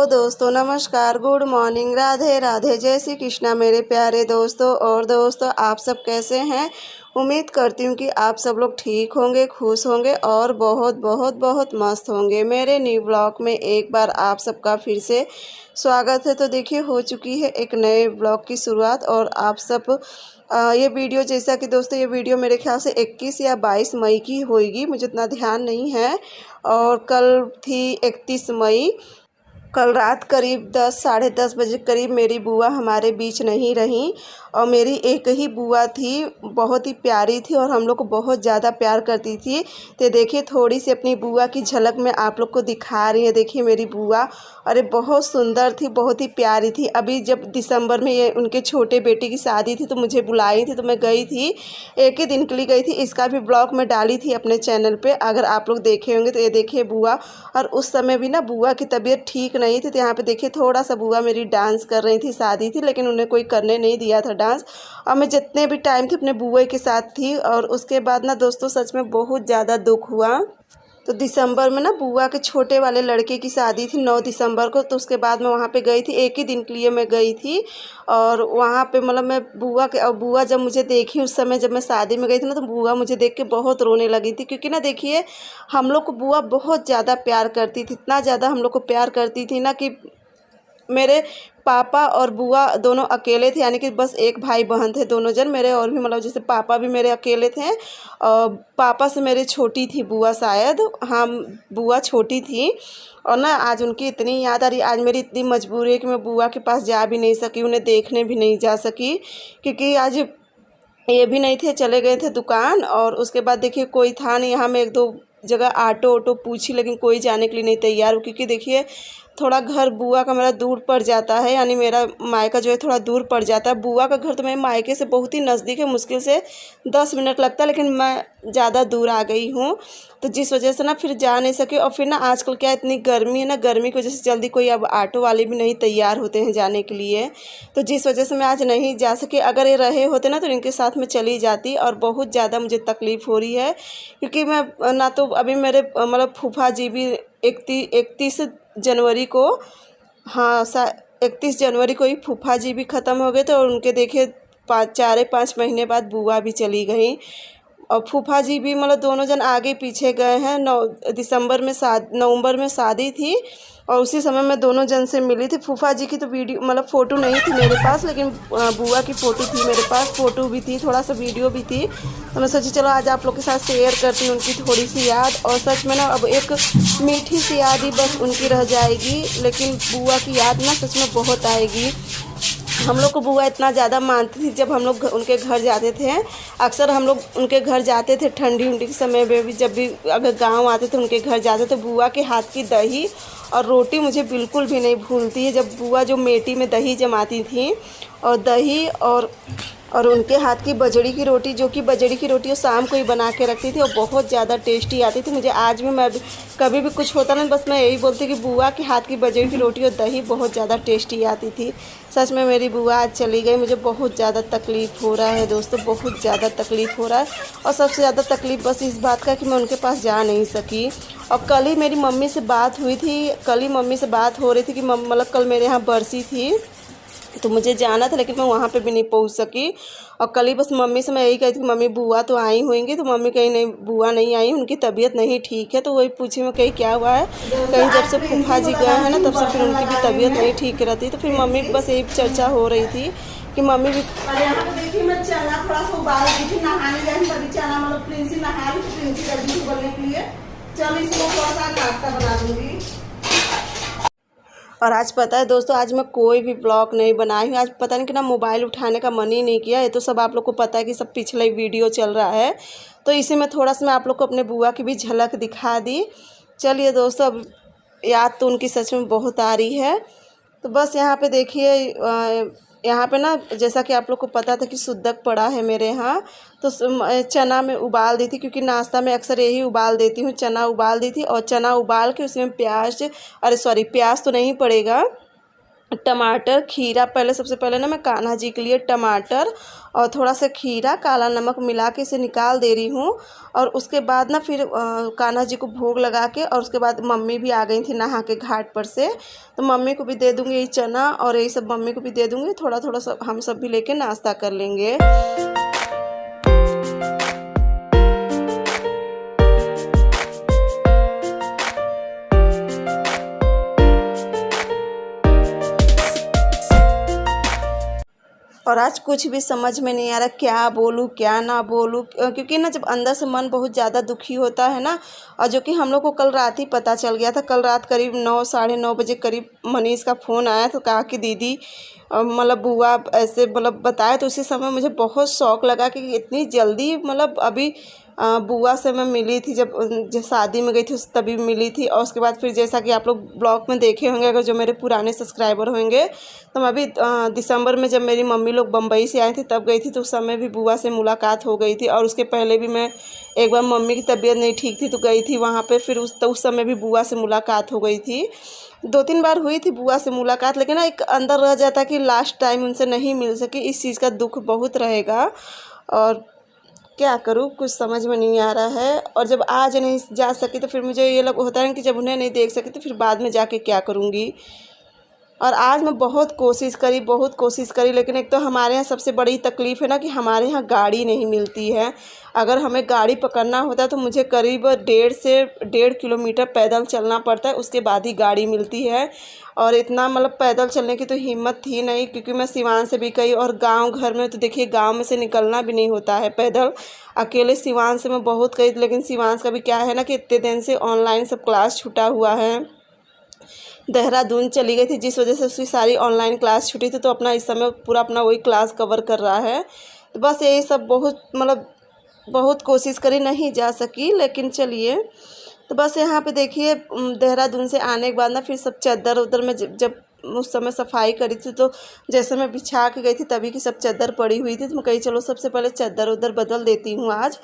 Hello दोस्तों, नमस्कार, good morning, Radhe Radhe, जय श्री कृष्णा मेरे प्यारे दोस्तों। और दोस्तों, आप सब कैसे हैं? उम्मीद करती हूँ कि आप सब लोग ठीक होंगे, खुश होंगे और बहुत बहुत बहुत मस्त होंगे। मेरे न्यू ब्लॉग में एक बार आप सबका फिर से स्वागत है। तो देखिए, हो चुकी है एक नए ब्लॉग की शुरुआत। और आप सब ये वीडियो, जैसा कि दोस्तों ये वीडियो मेरे ख्याल से 21 या 22 मई की होगी, मुझे इतना ध्यान नहीं है। और कल थी 31 मई। कल रात करीब 10 साढ़े 10 बजे करीब मेरी बुआ हमारे बीच नहीं रहीं। और मेरी एक ही बुआ थी, बहुत ही प्यारी थी और हम लोग को बहुत ज़्यादा प्यार करती थी। तो देखिए, थोड़ी सी अपनी बुआ की झलक मैं आप लोग को दिखा रही है। देखिए मेरी बुआ, अरे बहुत सुंदर थी, बहुत ही प्यारी थी। अभी जब दिसंबर में ये उनके छोटे बेटे की शादी थी तो मुझे बुलाई थी, तो मैं गई थी, एक ही दिन के लिए गई थी। इसका भी ब्लॉग मैं डाली थी अपने चैनल पे, अगर आप लोग देखे होंगे तो। ये देखिए बुआ, और उस समय भी ना बुआ की तबीयत ठीक नहीं थी। तो यहाँ पे देखिए थोड़ा सा बुआ मेरी डांस कर रही थी, शादी थी लेकिन उन्हें कोई करने नहीं दिया था डांस। और मैं जितने भी टाइम थी अपने बुआ के साथ थी। और उसके बाद ना दोस्तों, सच में बहुत ज़्यादा दुख हुआ। तो दिसंबर में ना बुआ के छोटे वाले लड़के की शादी थी 9 दिसंबर को। तो उसके बाद मैं वहाँ पे गई थी, एक ही दिन के लिए मैं गई थी। और वहाँ पे मतलब मैं बुआ के, और बुआ जब मुझे देखी उस समय जब मैं शादी में गई थी ना, तो बुआ मुझे देख के बहुत रोने लगी थी। क्योंकि ना देखिए, हम लोग को बुआ बहुत ज़्यादा प्यार करती थी, इतना ज़्यादा हम लोग को प्यार करती थी ना कि मेरे पापा और बुआ दोनों अकेले थे, यानी कि बस एक भाई बहन थे दोनों जन मेरे। और भी मतलब जैसे पापा भी मेरे अकेले थे, और पापा से मेरे छोटी थी बुआ शायद। हाँ, बुआ छोटी थी। और ना आज उनकी इतनी याद आ रही, आज मेरी इतनी मजबूरी है कि मैं बुआ के पास जा भी नहीं सकी, उन्हें देखने भी नहीं जा सकी। क्योंकि आज ये भी नहीं थे, चले गए थे दुकान। और उसके बाद देखिए कोई था नहीं यहाँ। मैं एक दो जगह ऑटो पूछी लेकिन कोई जाने के लिए नहीं तैयार हो। क्योंकि देखिए थोड़ा घर बुआ का मेरा दूर पड़ जाता है, यानी मेरा मायका जो है थोड़ा दूर पड़ जाता है। बुआ का घर तो मेरे मायके से बहुत ही नज़दीक है, मुश्किल से 10 मिनट लगता है, लेकिन मैं ज़्यादा दूर आ गई हूँ। तो जिस वजह से ना फिर जा नहीं सके। और फिर ना आजकल क्या इतनी गर्मी है ना, गर्मी की वजह से जल्दी कोई अब ऑटो वाले भी नहीं तैयार होते हैं जाने के लिए। तो जिस वजह से मैं आज नहीं जा सके। अगर ये रहे होते ना तो इनके साथ में चली जाती। और बहुत ज़्यादा मुझे तकलीफ़ हो रही है, क्योंकि मैं ना तो अभी मेरे मतलब फूफा जी भी 31 जनवरी को, हाँ 31 जनवरी को ही फूफा जी भी ख़त्म हो गए थे। और उनके देखिए 4-5 महीने बाद बुआ भी चली गई। और फूफा जी भी मतलब दोनों जन आगे पीछे गए हैं। 9 दिसंबर में नवंबर में शादी थी, और उसी समय मैं दोनों जन से मिली थी। फूफा जी की तो वीडियो मतलब फ़ोटो नहीं थी मेरे पास, लेकिन बुआ की फ़ोटो थी मेरे पास, फ़ोटो भी थी, थोड़ा सा वीडियो भी थी। तो मैं सोची चलो आज आप लोग के साथ शेयर करती हूँ उनकी थोड़ी सी याद। और सच में ना अब एक मीठी सी याद ही बस उनकी रह जाएगी, लेकिन बुआ की याद ना सच में बहुत आएगी। हम लोग को बुआ इतना ज़्यादा मानती थी। जब हम लोग उनके घर जाते थे, अक्सर हम लोग उनके घर जाते थे ठंडी उंडी के समय में भी, जब भी अगर गांव आते थे उनके घर जाते थे, बुआ के हाथ की दही और रोटी मुझे बिल्कुल भी नहीं भूलती है। जब बुआ जो मेटी में दही जमाती थी, और दही और उनके हाथ की बजड़ी की रोटी, जो कि बजड़ी की रोटी वो शाम को ही बना के रखती थी, और बहुत ज़्यादा टेस्टी आती थी। मुझे आज भी, मैं कभी भी कुछ होता ना, बस मैं यही बोलती कि बुआ के हाथ की बजड़ी की रोटी और दही बहुत ज़्यादा टेस्टी आती थी। सच में मेरी बुआ आज चली गई, मुझे बहुत ज़्यादा तकलीफ़ हो रहा है दोस्तों, बहुत ज़्यादा तकलीफ़ हो रहा है। और सबसे ज़्यादा तकलीफ़ बस इस बात का कि मैं उनके पास जा नहीं सकी। और कल ही मेरी मम्मी से बात हुई थी, कल ही मम्मी से बात हो रही थी कि मतलब कल मेरे यहाँ बरसी थी, तो मुझे जाना था, लेकिन मैं वहाँ पे भी नहीं पहुँच सकी। और कल ही बस मम्मी से मैं यही कही थी कि मम्मी बुआ तो आई होंगी, तो मम्मी कहीं नहीं, बुआ नहीं आई, उनकी तबीयत नहीं ठीक है। तो वही पूछी मैं कहीं क्या हुआ है, कहीं जब से फूफा जी गए हैं ना तब से फिर उनकी भी तबीयत नहीं ठीक रहती। तो फिर मम्मी बस यही चर्चा हो रही थी कि मम्मी भी, यहाँ पे देखिए मैं चना थोड़ा सा उबाल दी थी, नहाने जाए तभी चना मतलब प्रिंसी नहा रही थी, प्रिंसी जल्दी उबलने के लिए। चलो इसमें थोड़ा सा नाश्ता बना दूँगी। और आज पता है दोस्तों, आज मैं कोई भी ब्लॉग नहीं बनाई हूँ। आज पता नहीं कि ना मोबाइल उठाने का मन ही नहीं किया। ये तो सब आप लोग को पता है कि सब पिछला ही वीडियो चल रहा है, तो इसी में थोड़ा सा मैं आप लोग को अपने बुआ की भी झलक दिखा दी। चलिए दोस्तों, अब याद तो उनकी सच में बहुत आ रही है। तो बस यहाँ पे देखिए, यहाँ पे ना जैसा कि आप लोग को पता था कि सुद्दक पड़ा है मेरे यहाँ, तो चना में उबाल दी थी, क्योंकि नाश्ता में अक्सर यही उबाल देती हूँ। चना उबाल दी थी, और चना उबाल के उसमें प्याज, अरे सॉरी प्याज तो नहीं पड़ेगा, टमाटर, खीरा, पहले सबसे पहले ना मैं कान्हा जी के लिए टमाटर और थोड़ा सा खीरा, काला नमक मिला के इसे निकाल दे रही हूँ। और उसके बाद ना फिर कान्हा जी को भोग लगा के, और उसके बाद मम्मी भी आ गई थी नहा के घाट पर से, तो मम्मी को भी दे दूँगी यही चना और यही सब मम्मी को भी दे दूँगी। थोड़ा थोड़ा सब हम सब भी लेके नाश्ता कर लेंगे। और आज कुछ भी समझ में नहीं आ रहा क्या बोलूँ क्या ना बोलूँ, क्योंकि ना जब अंदर से मन बहुत ज़्यादा दुखी होता है ना, और जो कि हम लोग को कल रात ही पता चल गया था। कल रात करीब 9 साढ़े 9 बजे करीब मनीष का फ़ोन आया तो कहा कि दीदी मतलब बुआ ऐसे मतलब बताया, तो उसी समय मुझे बहुत शौक लगा कि इतनी जल्दी मतलब अभी बुआ से मैं मिली थी जब शादी में गई थी तभी मिली थी। और उसके बाद फिर जैसा कि आप लोग ब्लॉग में देखे होंगे, अगर जो मेरे पुराने सब्सक्राइबर होंगे, तो मैं अभी दिसंबर में जब मेरी मम्मी लोग बम्बई से आई थी तब गई थी, तो उस समय भी बुआ से मुलाकात हो गई थी। और उसके पहले भी मैं एक बार मम्मी की तबीयत नहीं ठीक थी तो गई थी वहाँ पर, फिर उस समय भी बुआ से मुलाकात हो गई थी। 2-3 बार हुई थी बुआ से मुलाकात, लेकिन ना एक अंदर रह जाता कि लास्ट टाइम उनसे नहीं मिल सकी, इस चीज़ का दुख बहुत रहेगा। और क्या करूँ कुछ समझ में नहीं आ रहा है। और जब आज नहीं जा सकी तो फिर मुझे ये लग होता है कि जब उन्हें नहीं देख सकी तो फिर बाद में जाके क्या करूँगी। और आज मैं बहुत कोशिश करी, लेकिन एक तो हमारे यहाँ सबसे बड़ी तकलीफ़ है ना कि हमारे यहाँ गाड़ी नहीं मिलती है। अगर हमें गाड़ी पकड़ना होता है तो मुझे करीब 1.5 से 1.5 किलोमीटर पैदल चलना पड़ता है, उसके बाद ही गाड़ी मिलती है। और इतना मतलब पैदल चलने की तो हिम्मत थी नहीं, क्योंकि मैं सिवान से भी गई और गांव घर में तो देखिए गांव में से निकलना भी नहीं होता है पैदल। अकेले सिवान से मैं बहुत गई, लेकिन सिवान का भी क्या है ना कि इतने दिन से ऑनलाइन सब क्लास छूटा हुआ है। देहरादून चली गई थी जिस वजह से उसकी सारी ऑनलाइन क्लास छूटी थी, तो अपना इस समय पूरा अपना वही क्लास कवर कर रहा है। तो बस यही सब बहुत कोशिश करी, नहीं जा सकी, लेकिन चलिए। तो बस यहाँ पे देखिए देहरादून से आने के बाद ना फिर सब चादर उधर में जब उस समय सफाई करी थी, तो जैसे मैं बिछा के गई थी तभी की सब चादर पड़ी हुई थी, तो मैं कही चलो सबसे पहले चादर उधर बदल देती हूँ आज।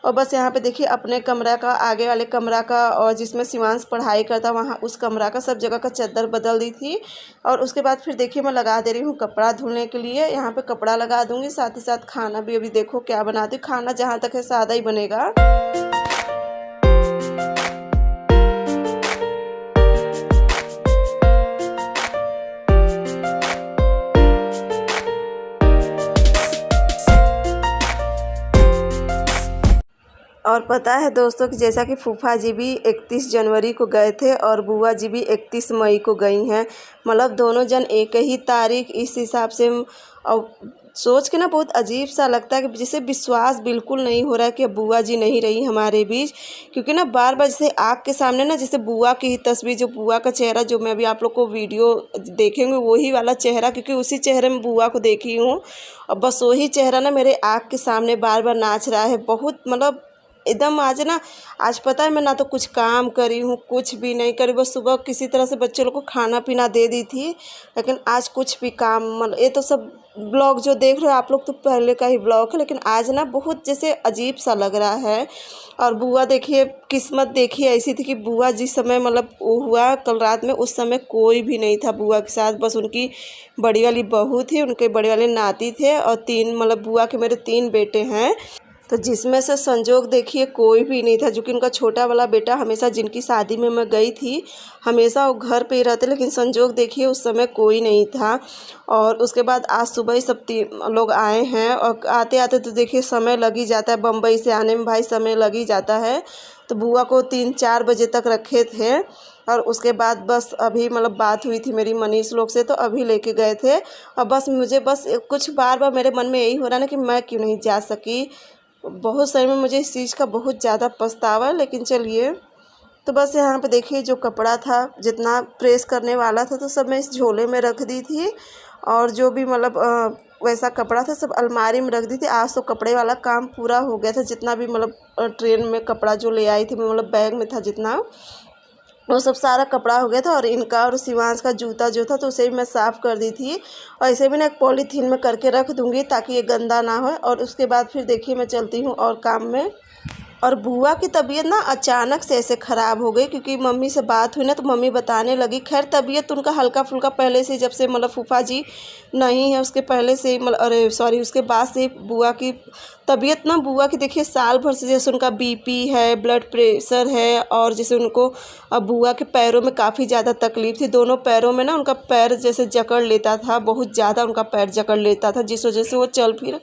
और बस यहाँ पे देखिए अपने कमरा का, आगे वाले कमरा का, और जिसमें शिवांश पढ़ाई करता वहाँ उस कमरा का सब जगह का चादर बदल दी थी। और उसके बाद फिर देखिए मैं लगा दे रही हूँ कपड़ा धुलने के लिए। यहाँ पे कपड़ा लगा दूँगी, साथ ही साथ खाना भी अभी देखो क्या बनाती हूँ। खाना जहाँ तक है सादा ही बनेगा। और पता है दोस्तों कि जैसा कि फूफा जी भी 31 जनवरी को गए थे और बुआ जी भी 31 मई को गई हैं, मतलब दोनों जन एक ही तारीख। इस हिसाब से और सोच के ना बहुत अजीब सा लगता है कि जिसे विश्वास बिल्कुल नहीं हो रहा है कि अब बुआ जी नहीं रही हमारे बीच। क्योंकि ना बार बार जैसे आँख के सामने ना जैसे बुआ की ही तस्वीर, जो बुआ का चेहरा जो मैं अभी आप लोग को वीडियो देखेंगे वही वाला चेहरा, क्योंकि उसी चेहरे में बुआ को देखी हूँ। और बस वही चेहरा ना मेरे आँख के सामने बार बार नाच रहा है। बहुत मतलब एकदम आज पता है मैं ना तो कुछ काम करी हूँ, कुछ भी नहीं करी, बस सुबह किसी तरह से बच्चे लोग को खाना पीना दे दी थी। लेकिन आज कुछ भी काम मतलब ये तो सब ब्लॉग जो देख रहे हो आप लोग तो पहले का ही ब्लॉग है, लेकिन आज ना बहुत जैसे अजीब सा लग रहा है। और बुआ देखिए किस्मत देखिए ऐसी थी कि बुआ जिस समय मतलब वो हुआ कल रात में, उस समय कोई भी नहीं था बुआ के साथ, बस उनकी बड़ी वाली बहू थी, उनके बड़े वाले नाती थे और 3 मतलब बुआ के मेरे 3 बेटे हैं। तो जिसमें से संजोग देखिए कोई भी नहीं था, जो कि उनका छोटा वाला बेटा हमेशा जिनकी शादी में मैं गई थी हमेशा वो घर पे ही रहते, लेकिन संजोग देखिए उस समय कोई नहीं था। और उसके बाद आज सुबह ही सब 3 लोग आए हैं, और आते आते तो देखिए समय लग ही जाता है, बम्बई से आने में भाई समय लग ही जाता है। तो बुआ को 3-4 बजे तक रखे थे, और उसके बाद बस अभी मतलब बात हुई थी मेरी मनीष लोग से, तो अभी लेके गए थे। और बस मुझे बस कुछ बार बार मेरे मन में यही हो रहा है ना कि मैं क्यों नहीं जा सकी। बहुत सही में मुझे इस चीज़ का बहुत ज़्यादा पछतावा है, लेकिन चलिए। तो बस यहाँ पे देखिए जो कपड़ा था जितना प्रेस करने वाला था तो सब मैं इस झोले में रख दी थी, और जो भी मतलब वैसा कपड़ा था सब अलमारी में रख दी थी। आज तो कपड़े वाला काम पूरा हो गया था, जितना भी मतलब ट्रेन में कपड़ा जो ले आई थी मतलब बैग में था जितना, वो सब सारा कपड़ा हो गया था। और इनका और शिवांश का जूता जो था तो उसे भी मैं साफ़ कर दी थी, और इसे भी ना एक पॉलीथीन में करके रख दूँगी ताकि ये गंदा ना हो। और उसके बाद फिर देखिए मैं चलती हूँ और काम में। और बुआ की तबीयत ना अचानक से ऐसे ख़राब हो गई, क्योंकि मम्मी से बात हुई ना तो मम्मी बताने लगी। खैर तबीयत उनका हल्का फुल्का पहले से, जब से मतलब फूफा जी नहीं है उसके पहले से ही, मतलब अरे सॉरी उसके बाद से बुआ की तबीयत ना, बुआ की देखिए साल भर से, जैसे उनका बीपी है, ब्लड प्रेशर है, और जैसे उनको अब बुआ के पैरों में काफ़ी ज़्यादा तकलीफ़ थी। दोनों पैरों में ना उनका पैर जैसे जकड़ लेता था, बहुत ज़्यादा उनका पैर जकड़ लेता था, जिस वजह से वो चल फिर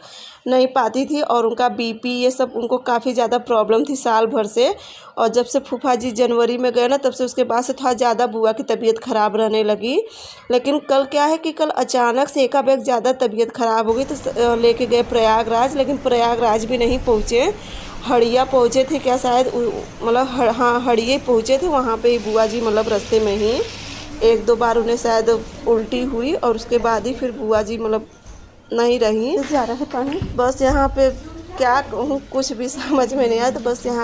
नहीं पाती थी। और उनका बीपी ये सब उनको काफ़ी ज़्यादा प्रॉब्लम थी साल भर से। और जब से फूफा जी जनवरी में गए ना, तब से उसके बाद से थोड़ा ज़्यादा बुआ की तबीयत ख़राब रहने लगी। लेकिन कल क्या है कि कल अचानक से एकाएक ज़्यादा तबीयत ख़राब हो गई, तो लेके गए प्रयागराज। लेकिन प्रयागराज भी नहीं पहुँचे, हड़िया पहुँचे थे क्या शायद, मतलब हाँ हड़िया पहुँचे थे। वहाँ पे बुआ जी मतलब रास्ते में ही 1-2 बार उन्हें शायद उल्टी हुई, और उसके बाद ही फिर बुआ जी मतलब नहीं रही। जा रहा है पानी, बस यहाँ पे क्या कहूँ, कुछ भी समझ में नहीं आया। तो बस यहाँ पे